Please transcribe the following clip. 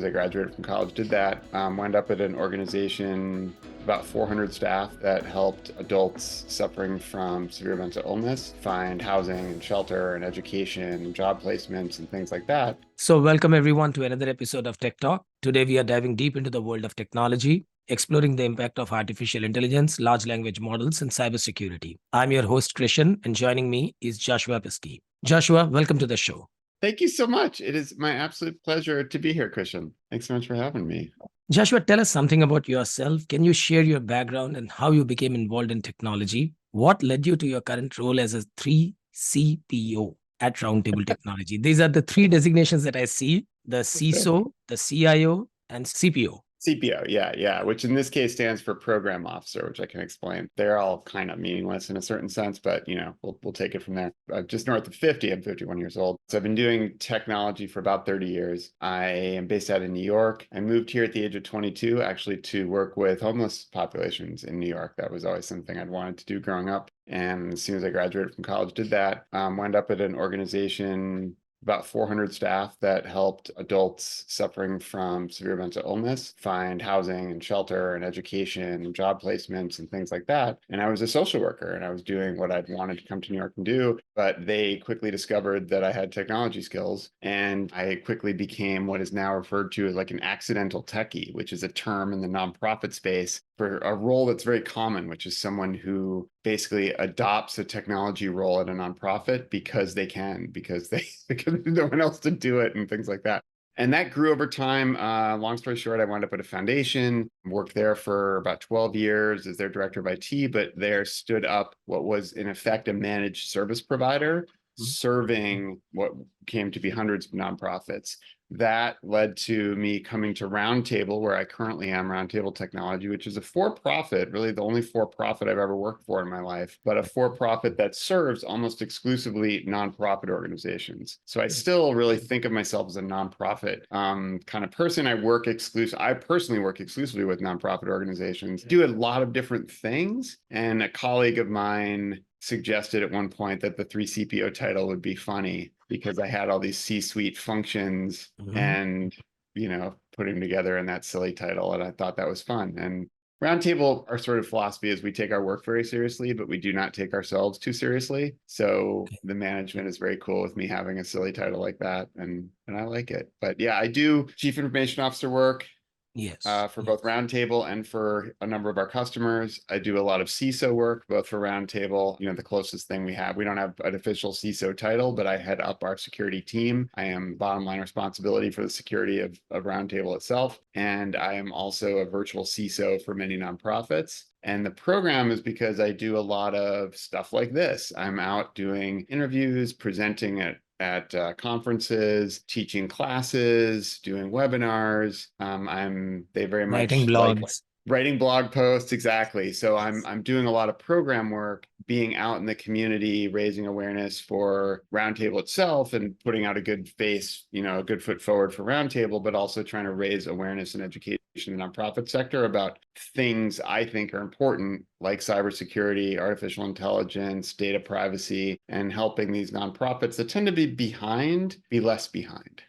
I graduated from college, did that, wound up at an organization, about 400 staff, that helped adults suffering from severe mental illness find housing and shelter and education and job placements and things like that. So, welcome everyone to another episode of Tech Talk. Today, we are diving deep into the world of technology, exploring the impact of artificial intelligence, large language models, and cybersecurity. I'm your host, Krishan, and joining me is Joshua Peskay. Joshua, welcome to the show. Thank you so much. It is my absolute pleasure to be here, Christian. Thanks so much for having me. Joshua, tell us something about yourself. Can you share your background and how you became involved in technology? What led you to your current role as a 3CPO at Roundtable Technology? These are the three designations that I see: the CISO, the CIO, and CPO. CPO, yeah, which in this case stands for Program Officer, which I can explain. They're all kind of meaningless in a certain sense, but we'll take it from there. I'm just north of 50. I'm 51 years old. So I've been doing technology for about 30 years. I am based out in New York. I moved here at the age of 22, actually, to work with homeless populations in New York. That was always something I'd wanted to do growing up. And as soon as I graduated from college, did that. Wound up at an organization, about 400 staff, that helped adults suffering from severe mental illness find housing and shelter and education and job placements and things like that. And I was a social worker, and I was doing what I'd wanted to come to New York and do, but they quickly discovered that I had technology skills, and I quickly became what is now referred to as like an accidental techie, which is a term in the nonprofit space for a role that's very common, which is someone who basically adopts a technology role at a nonprofit because they can, because there's no one else to do it and things like that. And that grew over time. Long story short, I wound up at a foundation, worked there for about 12 years as their director of IT, but there stood up what was in effect a managed service provider serving what came to be hundreds of nonprofits. That led to me coming to Roundtable, where I currently am, Roundtable Technology, which is a for-profit, really the only for-profit I've ever worked for in my life, but a for-profit that serves almost exclusively nonprofit organizations. So I still really think of myself as a nonprofit kind of person. I personally work exclusively with nonprofit organizations, do a lot of different things. And a colleague of mine suggested at one point that the 3CPO title would be funny because I had all these C-suite functions and, putting together in that silly title. And I thought that was fun. And Roundtable, our sort of philosophy is we take our work very seriously, but we do not take ourselves too seriously. So the management is very cool with me having a silly title like that. And I like it. But yeah, I do Chief Information Officer work. Yes. For both Roundtable and for a number of our customers. I do a lot of CISO work, both for Roundtable. The closest thing we have, we don't have an official CISO title, but I head up our security team. I am bottom line responsibility for the security of Roundtable itself. And I am also a virtual CISO for many nonprofits. And the program is because I do a lot of stuff like this. I'm out doing interviews, presenting at conferences, teaching classes, doing webinars. They very Writing much like blogs. writing blog posts. Exactly. So I'm doing a lot of program work, being out in the community, raising awareness for Roundtable itself and putting out a good face, a good foot forward for Roundtable, but also trying to raise awareness and education in the nonprofit sector about things I think are important, like cybersecurity, artificial intelligence, data privacy, and helping these nonprofits that tend to be behind be less behind.